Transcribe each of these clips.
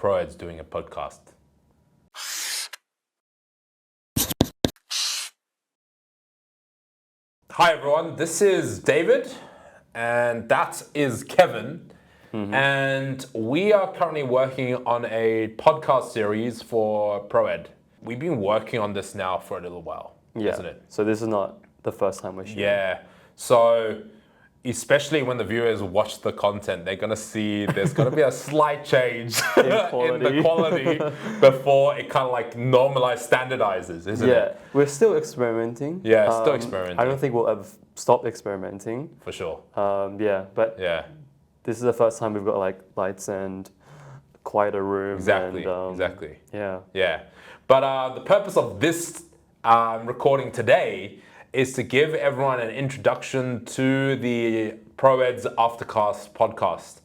Proeds doing a podcast. Hi everyone, this is David and that is Kevin. And we are currently working on a podcast series for Proed. We've been working on this now for a little while, isn't it? So this is not the first time we're shooting. Yeah. So especially when the viewers watch the content, they're going to see there's going to be a slight change in the quality before it kind of like normalizes, standardizes, isn't it? Yeah, we're still experimenting. Yeah, still experimenting. I don't think we'll ever stop experimenting. For sure. But this is the first time we've got like lights and quieter room. Exactly. Yeah. Yeah. But the purpose of this recording today is to give everyone an introduction to the Proeds Aftercast podcast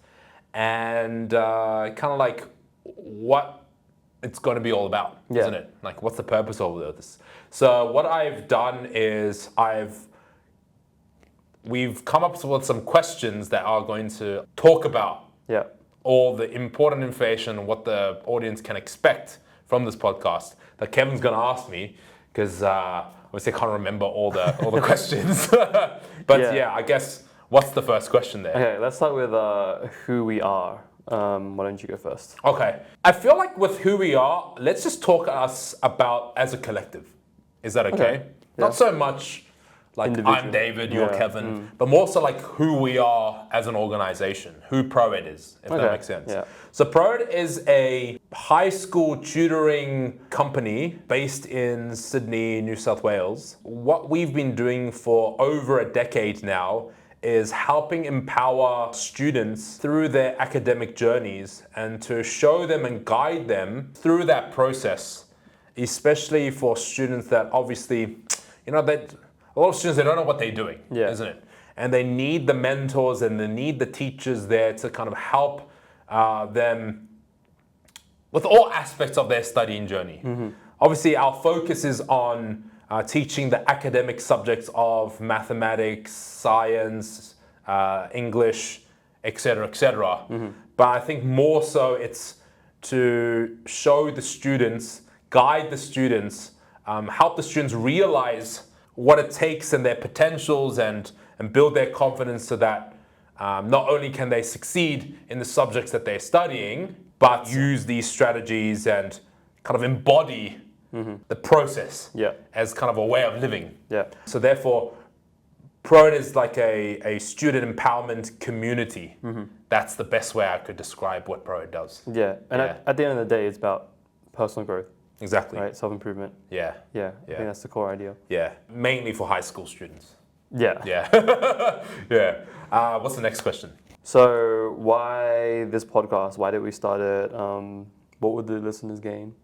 and kind of like what it's going to be all about, isn't it? Like what's the purpose of this? So what I've done is we've come up with some questions that are going to talk about all the important information, what the audience can expect from this podcast that Kevin's going to ask me because obviously I can't remember all the questions. But I guess what's the first question there? Okay, let's start with who we are. Why don't you go first? Okay. I feel like with who we are, let's just talk us about as a collective. Is that okay? Not so much like I'm David, you're Kevin, but more so like who we are as an organization, who Proed is, if that makes sense. Yeah. So Proed is a high school tutoring company based in Sydney, New South Wales. What we've been doing for over a decade now is helping empower students through their academic journeys and to show them and guide them through that process, especially for students that obviously, a lot of students, they don't know what they're doing, isn't it? And they need the mentors and they need the teachers there to kind of help them with all aspects of their studying journey. Obviously, our focus is on teaching the academic subjects of mathematics, science, English, etc., etc. But I think more so it's to show the students, guide the students, help the students realize what it takes and their potentials and build their confidence so that not only can they succeed in the subjects that they're studying, but use these strategies and kind of embody the process as kind of a way of living. So therefore, Proed is like a student empowerment community. That's the best way I could describe what Proed does. At the end of the day, it's about personal growth. Exactly. Right, self-improvement. I think that's the core idea. Mainly for high school students. Yeah. What's the next question? So why this podcast? Why did we start it? What would the listeners gain?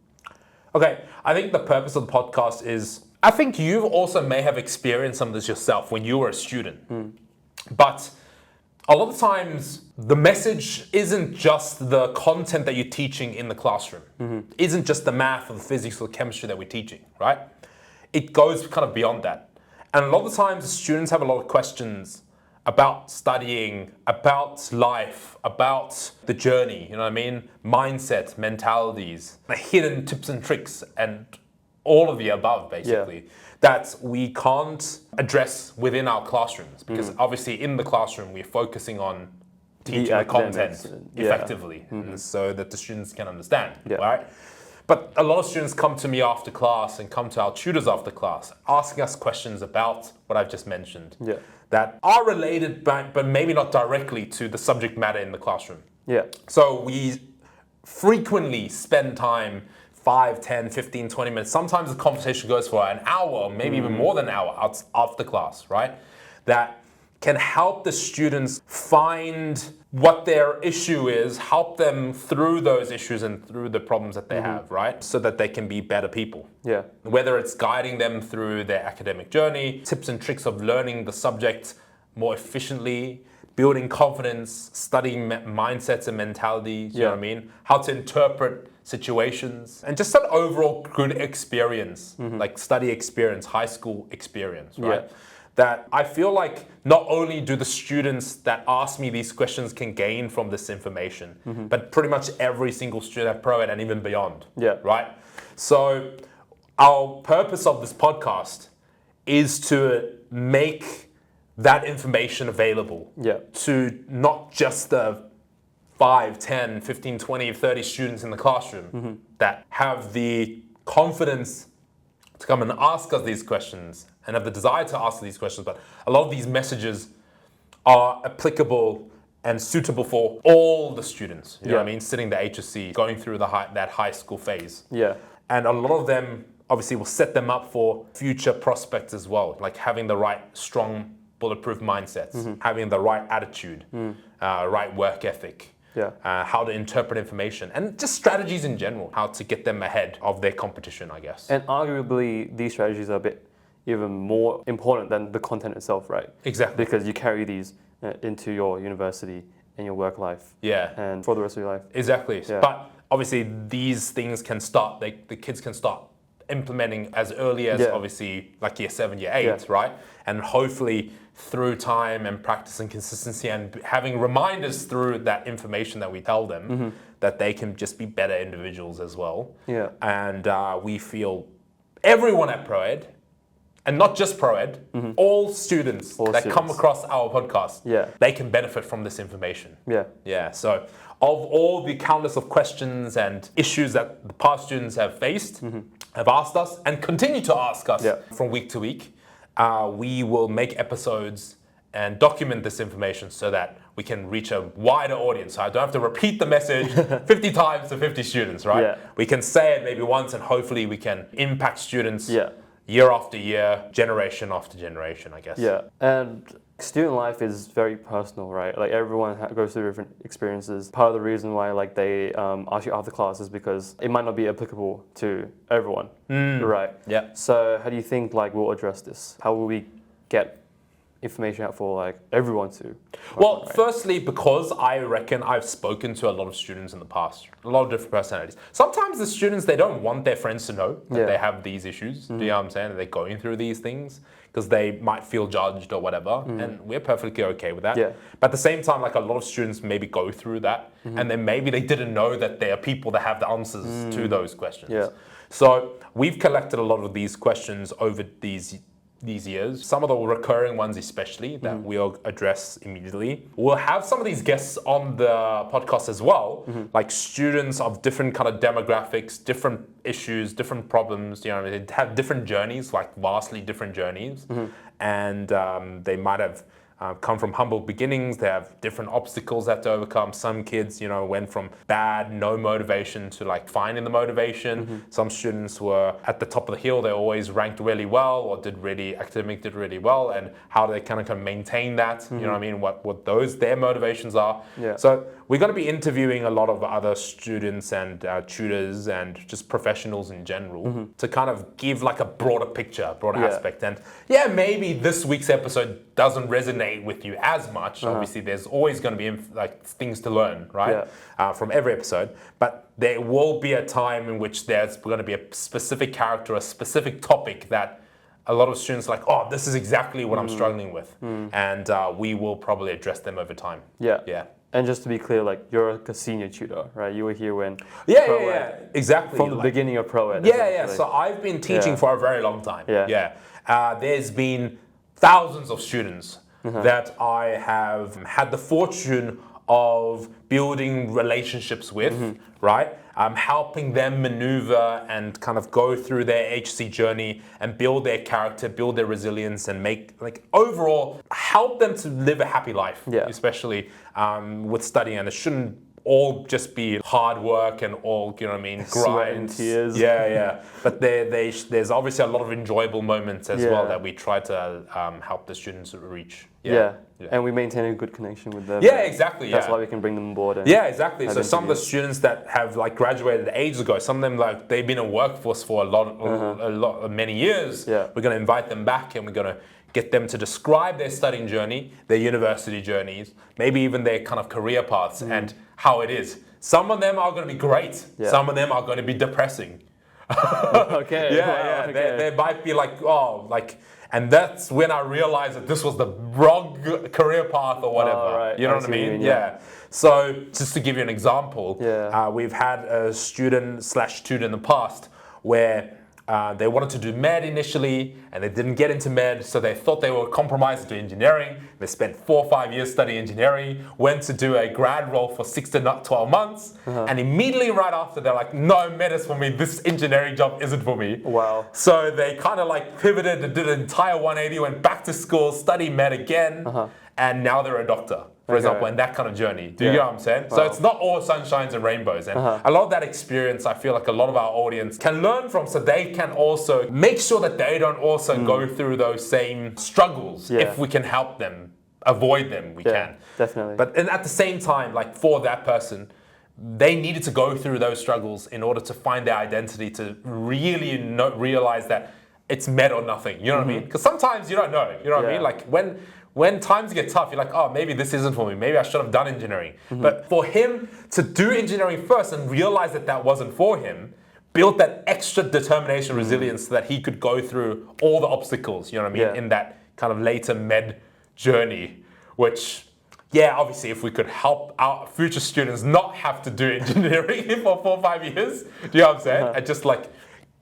Okay, I think the purpose of the podcast is, I think you also may have experienced some of this yourself when you were a student. But a lot of times, the message isn't just the content that you're teaching in the classroom. Isn't just the math or the physics or the chemistry that we're teaching, right? It goes kind of beyond that. And a lot of the times, the students have a lot of questions about studying, about life, about the journey, you know what I mean? Mindset, mentalities, the hidden tips and tricks, and all of the above, basically, that we can't address within our classrooms. Because obviously in the classroom, we're focusing on teaching the content effectively so that the students can understand, right? But a lot of students come to me after class and come to our tutors after class, asking us questions about what I've just mentioned that are related, but maybe not directly to the subject matter in the classroom. So we frequently spend time 5, 10, 15, 20 minutes. Sometimes the conversation goes for an hour, maybe even more than an hour after class, right? That can help the students find what their issue is, help them through those issues and through the problems that they have, right? So that they can be better people. Whether it's guiding them through their academic journey, tips and tricks of learning the subject more efficiently, building confidence, studying mindsets and mentalities, you know what I mean? How to interpret situations, and just an overall good experience, like study experience, high school experience, right? that I feel like not only do the students that ask me these questions can gain from this information, but pretty much every single student at ProEd and even beyond. Yeah. Right? So our purpose of this podcast is to make that information available to not just the 5, 10, 15, 20, 30 students in the classroom that have the confidence to come and ask us these questions and have the desire to ask these questions, but a lot of these messages are applicable and suitable for all the students, you know what I mean, sitting the HSC, going through that high school phase. Yeah. And a lot of them obviously will set them up for future prospects as well, like having the right strong bulletproof mindsets, having the right attitude, right work ethic, how to interpret information, and just strategies in general, how to get them ahead of their competition, I guess. And arguably, these strategies are a bit even more important than the content itself, right? Exactly. Because you carry these into your university and your work life. Yeah. And for the rest of your life. Exactly. Yeah. But obviously, these things can start, the kids can start implementing as early as obviously like year 7, year 8, right? And hopefully through time and practice and consistency and having reminders through that information that we tell them, that they can just be better individuals as well. Yeah. And we feel everyone at ProEd, and not just ProEd, all students come across our podcast, they can benefit from this information. Yeah. Yeah. So of all the countless of questions and issues that the past students have faced, have asked us and continue to ask us from week to week, we will make episodes and document this information so that we can reach a wider audience. So I don't have to repeat the message 50 times to 50 students, right? Yeah. We can say it maybe once and hopefully we can impact students year after year, generation after generation, I guess. Yeah. And student life is very personal, right? Like everyone goes through different experiences. Part of the reason why like they ask you after class is because it might not be applicable to everyone, right? Yeah. So how do you think like we'll address this? How will we get information out for like everyone to? Well, firstly, because I reckon I've spoken to a lot of students in the past, a lot of different personalities. Sometimes the students, they don't want their friends to know that they have these issues. Do you know what I'm saying? That they're going through these things because they might feel judged or whatever. And we're perfectly okay with that. Yeah. But at the same time, like a lot of students maybe go through that and then maybe they didn't know that there are people that have the answers to those questions. Yeah. So we've collected a lot of these questions over these years, some of the recurring ones especially that we'll address immediately. We'll have some of these guests on the podcast as well, like students of different kind of demographics, different issues, different problems, you know, they have different journeys, like vastly different journeys. And they might have come from humble beginnings. They have different obstacles they have to overcome. Some kids, you know, went from bad, no motivation to like finding the motivation. Some students were at the top of the hill. They always ranked really well or did really well. And how they kind of maintain that, you know what I mean? What their motivations are. Yeah. So we're going to be interviewing a lot of other students and tutors and just professionals in general to kind of give like a broader picture, broader aspect. And yeah, maybe this week's episode doesn't resonate with you as much. Obviously, there's always going to be like things to learn, right? From every episode. But there will be a time in which there's going to be a specific character, a specific topic that a lot of students are like, oh, this is exactly what I'm struggling with. And we will probably address them over time. Yeah. And just to be clear, like you're a senior tutor, right? You were here when exactly from the beginning of ProEd. So I've been teaching for a very long time. There's been thousands of students that I have had the fortune of building relationships with, right? Helping them maneuver and kind of go through their HC journey and build their character, build their resilience, and make, like, overall, help them to live a happy life, especially with studying. And it shouldn't all just be hard work and all, you know what I mean, grind. Sweat and tears. But there's obviously a lot of enjoyable moments as well that we try to help the students reach. And we maintain a good connection with them. Exactly. That's why we can bring them on board. Exactly. So some of the students that have like graduated ages ago, some of them like they've been in workforce for many years. We're going to invite them back and we're going to get them to describe their studying journey, their university journeys, maybe even their kind of career paths and how it is. Some of them are going to be great. Some of them are going to be depressing. Okay. Yeah, wow, yeah. okay. They might be like, oh, like, and that's when I realized that this was the wrong career path or whatever. Oh, right. You know I what I see what you mean? mean, Yeah. So just to give you an example, Yeah. we've had a student/student in the past where they wanted to do med initially and they didn't get into med, so they thought they were compromised to engineering. They spent 4 or 5 years studying engineering, went to do a grad role for 6 to 12 months, and immediately right after they're like, no, med is for me, this engineering job isn't for me. Wow. So they kind of like pivoted and did an entire 180, went back to school, studied med again, and now they're a doctor. For example, in that kind of journey. Do you get what I'm saying? So it's not all sunshines and rainbows. And a lot of that experience, I feel like a lot of our audience can learn from, so they can also make sure that they don't also go through those same struggles. Yeah. If we can help them avoid them, we can. Definitely. But and at the same time, like for that person, they needed to go through those struggles in order to find their identity, to really realize that it's med or nothing. You know what I mean? Because sometimes you don't know. You know what I mean? Like when times get tough, you're like, oh, maybe this isn't for me. Maybe I should have done engineering. But for him to do engineering first and realize that that wasn't for him, built that extra determination, resilience, so that he could go through all the obstacles, you know what I mean, in that kind of later med journey, which, yeah, obviously, if we could help our future students not have to do engineering for 4 or 5 years, do you know what I'm saying? And just like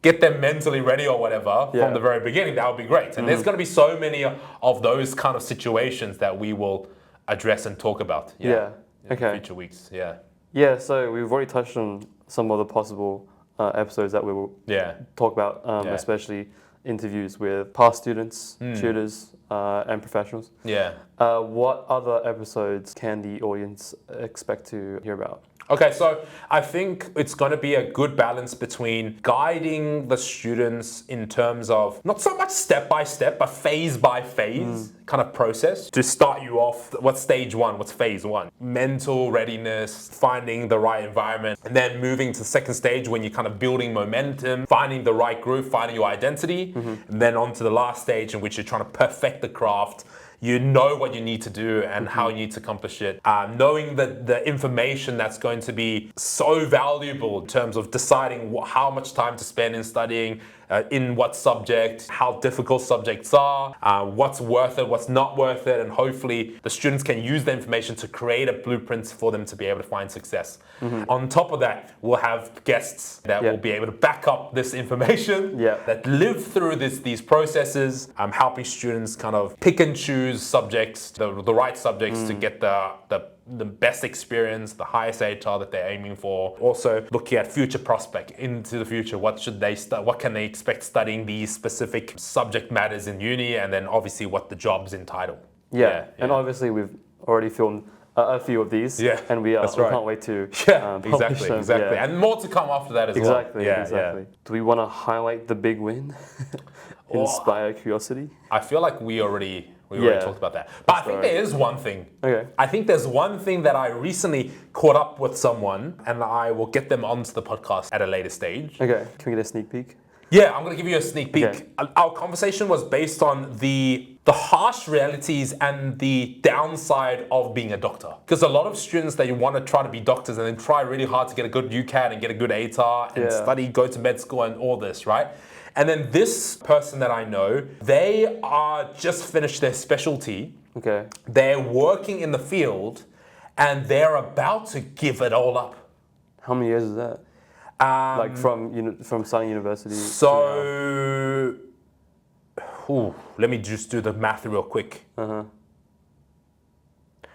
get them mentally ready or whatever from the very beginning, that would be great. And there's going to be so many of those kind of situations that we will address and talk about. In future weeks. Yeah, so we've already touched on some of the possible episodes that we will talk about, especially interviews with past students, tutors, and professionals. What other episodes can the audience expect to hear about? Okay, so I think it's going to be a good balance between guiding the students in terms of not so much step by step, but phase by phase kind of process to start you off. What's stage one? What's phase one? Mental readiness, finding the right environment, and then moving to the second stage when you're kind of building momentum, finding the right groove, finding your identity, and then on to the last stage in which you're trying to perfect the craft. You know what you need to do and how you need to accomplish it. Knowing that the information that's going to be so valuable in terms of deciding how much time to spend in studying, in what subject, how difficult subjects are, what's worth it, what's not worth it, and hopefully the students can use the information to create a blueprint for them to be able to find success. On top of that, we'll have guests that will be able to back up this information, that live through these processes, helping students kind of pick and choose subjects, the right subjects to get the best experience, the highest HR that they're aiming for. Also looking at future prospect into the future. What should they what can they expect studying these specific subject matters in uni, and then obviously what the jobs entitle. And obviously we've already filmed a few of these, and we can't wait to exactly, and more to come after that as well. Exactly. Do we want to highlight the big win? Inspire curiosity? I feel like we already talked about that. But I think there is one thing. I think there's one thing that I recently caught up with someone, and I will get them onto the podcast at a later stage. Okay, can we get a sneak peek? Yeah, I'm going to give you a sneak peek. Our conversation was based on the harsh realities and the downside of being a doctor. Because a lot of students, they want to try to be doctors and then try really hard to get a good UCAT and get a good ATAR and study, go to med school and all this, right? And then this person that I know, they are just finished their specialty. They're working in the field and they're about to give it all up. How many years is that? Like from starting university? So, let me just do the math real quick.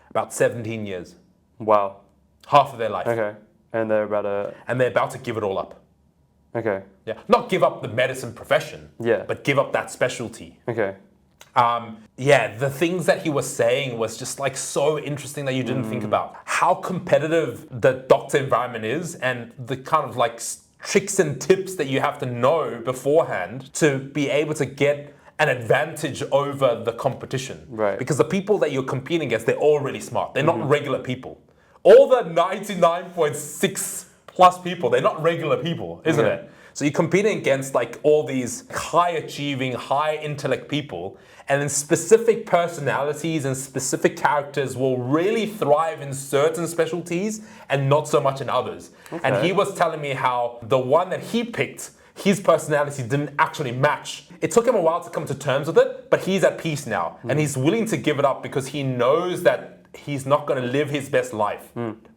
About 17 years. Wow. Half of their life. And they're about to give it all up. Yeah. Not give up the medicine profession. But give up that specialty. The things that he was saying was just like so interesting that you didn't think about. How competitive the doctor environment is and the kind of like tricks and tips that you have to know beforehand to be able to get an advantage over the competition. Because the people that you're competing against, they're all really smart. They're not regular people. All the 99.6 plus people, they're not regular people, isn't it? So you're competing against like all these high achieving, high intellect people, and then specific personalities and specific characters will really thrive in certain specialties and not so much in others. And he was telling me how the one that he picked, his personality didn't actually match. It took him a while to come to terms with it, but he's at peace now. And he's willing to give it up because he knows that he's not going to live his best life.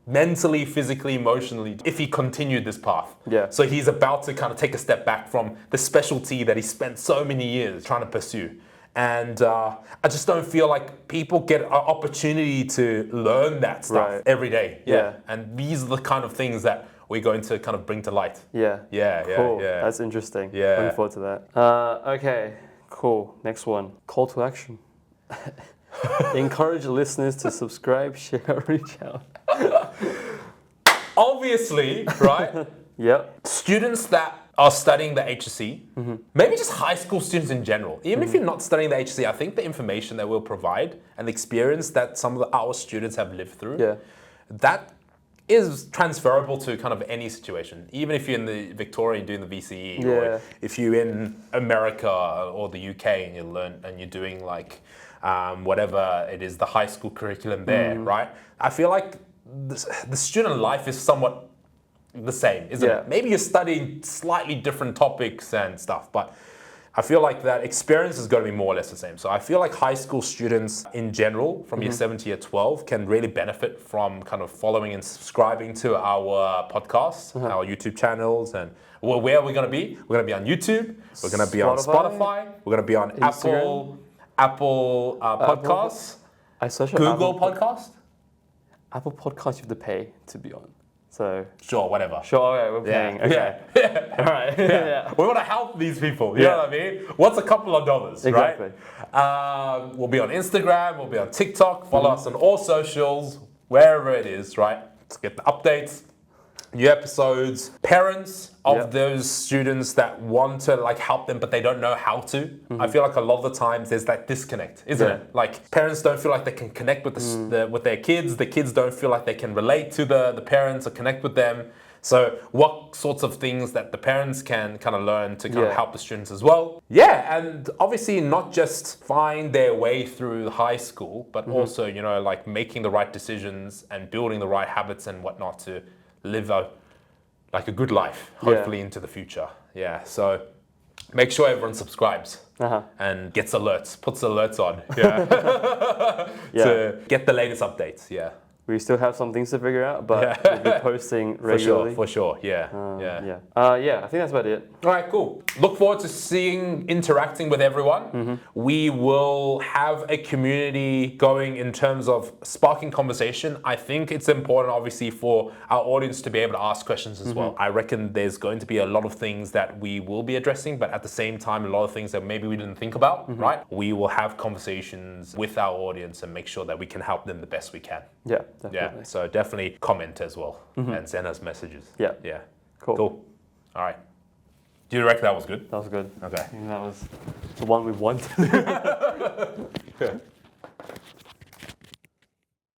Mentally, physically, emotionally, if he continued this path. Yeah. So he's about to kind of take a step back from the specialty that he spent so many years trying to pursue. And I just don't feel like people get an opportunity to learn that stuff every day. Yeah. And these are the kind of things that we're going to kind of bring to light. Yeah. Cool. Yeah. That's interesting. Yeah. Looking forward to that. Okay, cool. Next one. Call to action. Encourage listeners to subscribe, share, reach out. Obviously, right? Yep. Students that are studying the HSC, maybe just high school students in general, even if you're not studying the HSC, I think the information that we'll provide and the experience that some of our students have lived through, that is transferable to kind of any situation. Even if you're in the Victoria and doing the VCE, or if you're in America or the UK and you learn and you're doing like whatever it is, the high school curriculum there, right? I feel like the student life is somewhat the same, isn't it? Maybe you're studying slightly different topics and stuff, but I feel like that experience is going to be more or less the same. So I feel like high school students in general, from year 7 to year 12, can really benefit from kind of following and subscribing to our podcasts, our YouTube channels, and where are we going to be? We're going to be on YouTube. We're going to be on Spotify. We're going to be on Instagram. Apple Podcasts. I searched Google Podcast. Apple Podcasts you have to pay to be on. So Sure, whatever. sure, okay, we're paying. Okay. All right. Yeah. We want to help these people. You know what I mean? What's a couple of dollars, Exactly. right? We'll be on Instagram. We'll be on TikTok. Follow us on all socials, wherever it is, right? To get the updates, new episodes. Parents of those students that want to like help them, but they don't know how to. I feel like a lot of the times there's that disconnect, isn't it? Like parents don't feel like they can connect with with their kids. The kids don't feel like they can relate to the parents or connect with them. So what sorts of things that the parents can kind of learn to kind of help the students as well. Yeah, and obviously not just find their way through high school, but also, you know, like making the right decisions and building the right habits and whatnot to live a good life, hopefully into the future. Yeah, so make sure everyone subscribes and gets alerts, puts alerts on to get the latest updates. Yeah. We still have some things to figure out, but we'll be posting regularly. For sure. Yeah. I think that's about it. All right, cool. Look forward to interacting with everyone. We will have a community going in terms of sparking conversation. I think it's important, obviously, for our audience to be able to ask questions as well. I reckon there's going to be a lot of things that we will be addressing, but at the same time, a lot of things that maybe we didn't think about, right? We will have conversations with our audience and make sure that we can help them the best we can. Yeah, definitely. Yeah, so definitely comment as well and send us messages. Yeah. Cool. All right. Do you reckon that was good? That was good. Okay. I think that was the one we wanted.